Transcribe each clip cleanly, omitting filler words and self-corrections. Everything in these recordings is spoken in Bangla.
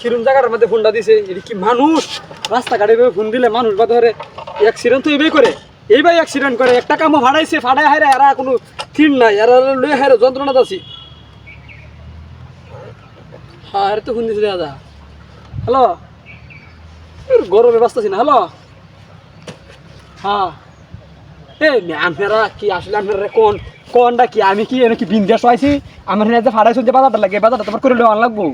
কিরম জায়গার মধ্যে ফোনটা দিছে এটা কি মানুষ রাস্তাঘাটে ফোন দিলে মানুষ বা ধরে অ্যাক্সিডেন্ট তো এইভাবে করে এইভাবে অ্যাক্সিডেন্ট করে একটা কামও ফাড়াইছে ফাড়াই হারে এরা কোনো থিন নাই এরা লয়ে হারে যন্ত্রণা আছি হ্যাঁ আরে তো ফোন দিছে দাদা হ্যালো গরমে বাঁচতেছি না হ্যালো হ্যাঁ আপনারা কি আসলে আপনারা কোনটা কি আমি কি এনে কি বিন্দাস আইছি আমার যে ফাড়াইছেন যে বাজারটা লাগে বাজারটা তোমার করে নেওয়া লাগবো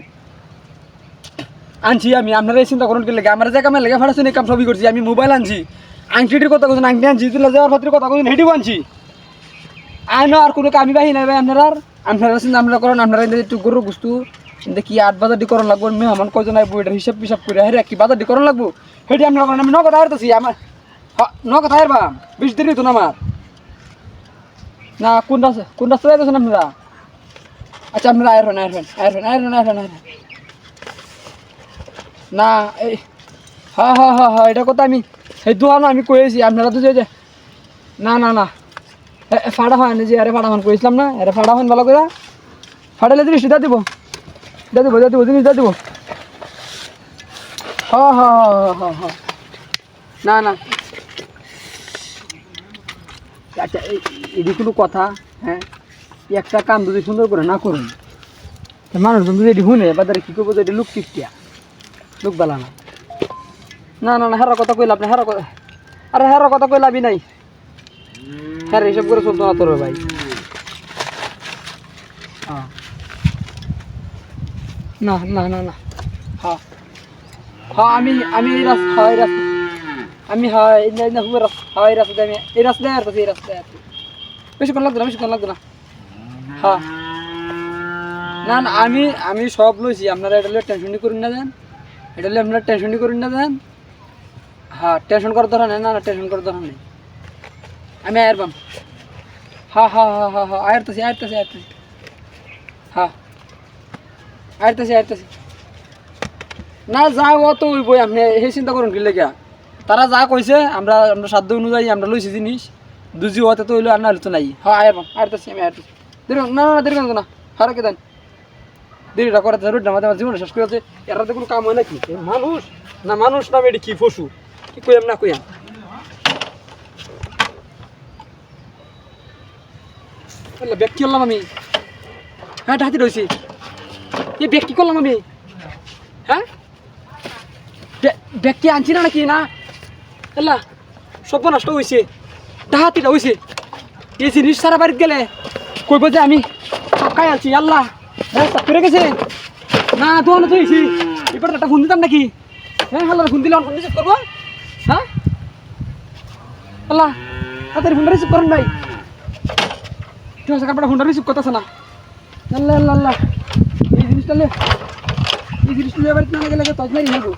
আনছি আমি আপনারা চিন্তা করুন কি লাগে আমার যে কামে লেগে ফাড়াইছেন এই কাম সবই করছি আমি মোবাইল আনছি আংটিটির কথা বলছেন আংটি আনছি তুলে যাওয়ার পাত্রের কথা বলছেন হেঁটেও আনছি আইন আর কোনো কামি বাহি নাই ভাই আপনারা চিন্তা আপনারা করেন আপনারা একটু গরু গুস্তু কি 8 বাজারটি করণ লাগবো মেহমান কজন আইব এটার হিসাব পিসাব করে হ্যাঁ কি বাজারটি করণ লাগবো সেটি আপনারা করেন আমি নগদ হারতেছি আমার নগদ হারবা বেশি দেরি হতো না আমার না কোন রাস্তা যাইতেছেন আপনারা আচ্ছা আপনারা আইরবেন না এই হ্যাঁ এটা কথা আমি এই দোয়ানো আমি কয়েছি আপনারা তো যে না ফাড়া হয় না যে আরে ফাড়া হন কইছিলাম না আরে ফাড়া হন ভালো করে ফাটালে জিনিস দিয়ে দিব জিনিস দিয়ে দিব হ্যাঁ না আচ্ছা এটি কোনো কথা হ্যাঁ একটা কাম যদি সুন্দর করে না করুন মানুষজন যদি এটি শুনে বাজারে কী করবো যে এটি লুক টিপটিয়া লুক বালা না হারা কথা কইলা আপনি হারা কথা কইলাবি নাই হ্যাঁ হিসাব করে চলতো না তোর ভাই হ্যাঁ না হ্যাঁ আমি এই রাস্তা আমি এই রাস্তায় বেশিক্ষণ লাগতো না হ্যাঁ না আমি সব লইছি আপনারা এটা টেনশনই করুন না দেন এটা আপনারা টেনশনই করুন না দেন হ্যাঁ টেনশন করার দরকার নেই না টেনশন করার দরকার নেই আমি আয়ারবাম হ্যাঁ আয়ারতেছি হ্যাঁ আয়ারতেছি না যা অত ওই বই আপনি সেই চিন্তা করুন কি লেগা তারা যা কইছে আমরা সাধ্য অনুযায়ী আমরা লইছি জিনিস দুজি হতে তো হইলো আর না হলে তো নাই হ্যাঁ আয়ারতেছি আমি দেরি না দেরি না হারাকে দেন দেরিটা করে রোড না আমার জীবনে শেষ করে আছে এরা তো কোনো কাম হয় নাকি মানুষ না এটি কি পশু কি কইয়াম না কইয়াম ব্যাগ কি করলাম আমি হ্যাঁ ডাহাতি রয়েছি এই ব্যাগ কি করলাম আমি হ্যাঁ ব্যাগ কি আনছি না নাকি না এলা সব নষ্ট হয়েছে ডাহাতিটা হয়েছে এই জিনিস সারা বাড়িতে গেলে কইব যে আমি সব খাই আছি আল্লাহ হ্যাঁ করে গেছে না দোকানে তো হয়েছি এবার একটা ফোন দিতাম নাকি হ্যাঁ আল্লাহ ফোন দিলে ফোন রিসিভ করবো হ্যাঁ আল্লাহ তাড়াতাড়ি ফোনটা রিসিভ করেন ভাই ঠিক আছে কাপড়টা ফোনটা রিসিভ করতেছে না আল্লাহ এই জিনিসটা বাড়িতে না গেলে তজনাই নেবো